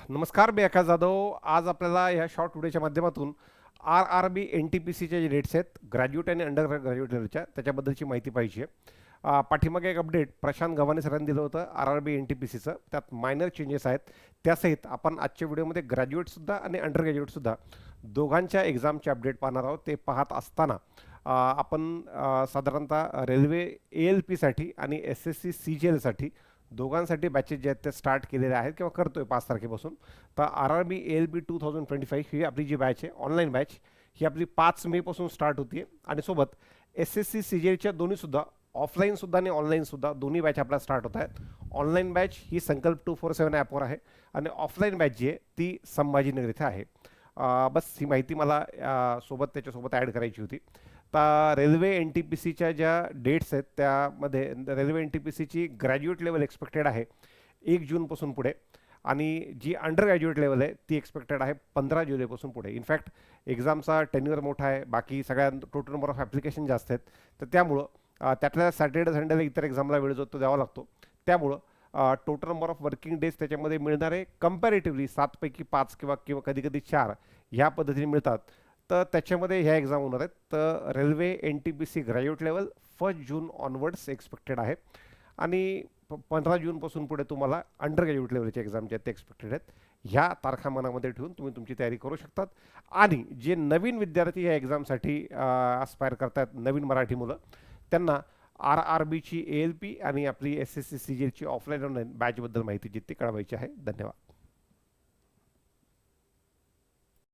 नमस्कार, मी आकाश जाधव. आज आपल्याला ह्या शॉर्ट व्हिडिओच्या माध्यमातून R R B N T P सीच्या जे रेट्स आहेत ग्रॅज्युएट आणि अंडर ग्रॅज्युएट लेवलच्या त्याच्याबद्दलची माहिती पाहिजे. पाठीमागे एक अपडेट प्रशांत गव्हाणे सरांनी दिलं होतं R R B N T P सीचं. त्यात मायनर चेंजेस आहेत. त्यासहित आपण आजच्या व्हिडिओमध्ये ग्रॅज्युएटसुद्धा आणि अंडर ग्रॅज्युएटसुद्धा दोघांच्या एक्झामचे अपडेट पाहणार आहोत. ते पाहत असताना आपण साधारणतः रेल्वे ए एल पीसाठी आणि एस एस सी सी जी एलसाठी दोघांसाठी बॅचेस जे आहेत ते स्टार्ट केलेले आहेत किंवा करतोय 5 तारखेपासून. तर आर आर बी एल बी 2025 ही आपली जी बॅच आहे ऑनलाईन बॅच, ही आपली 5 मे स्टार्ट होती आणि सोबत एस एस सी सी जी एलच्या दोन्हीसुद्धा ऑफलाईनसुद्धा आणि ऑनलाईनसुद्धा दोन्ही बॅच आपल्या स्टार्ट होत आहेत. ऑनलाईन बॅच ही संकल्प 247 ॲपवर आहे आणि ऑफलाईन बॅच जी आहे ती संभाजीनगर इथे आहे. बस ही माहिती मला त्याच्यासोबत ॲड करायची होती. तर रेल्वे एन टी पी सीच्या ज्या डेट्स आहेत त्यामध्ये रेल्वे एन टी पी सीची ग्रॅज्युएट लेवल एक्सपेक्टेड आहे 1 जूनपासून पुढे आणि जी अंडर ग्रॅज्युएट लेवल आहे ती एक्सपेक्टेड आहे 15 जुलैपासून पुढे. इनफॅक्ट एक्झामचा टेन्युअर मोठा आहे, बाकी सगळ्या टोटल नंबर ऑफ ॲप्लिकेशन जास्त आहेत. तर त्यामुळं त्यातल्या सॅटर्डे संडेला इतर एक्झामला वेळ जो तो द्यावा लागतो. त्यामुळं total number of working days त्याच्यामध्ये मिळणारे कंपॅरेटिव्हली 7 पैकी 5 किंवा किंवा कधी कधी 4 ह्या पद्धतीने मिळतात. तर त्याच्यामध्ये ह्या एक्झाम होणार आहेत. तर railway N T P C graduate level 1 June onwards expected आहे आणि 15 जूनपासून पुढे तुम्हाला अंडर ग्रॅज्युएट लेवलचे एक्झाम जे आहेत ते एक्सपेक्टेड आहेत. ह्या तारखा मनामध्ये ठेवून तुम्ही तुमची तयारी करू शकतात. आणि जे नवीन विद्यार्थी या एक्झामसाठी अस्पायर करतात, नवीन मराठी मुलं, त्यांना आर आर बीची ए एल पी आणि आपली एस एस सी सी जी एलची ऑफलाईन ऑनलाईन बॅचबद्दल माहिती जी ती कळवायची आहे. धन्यवाद.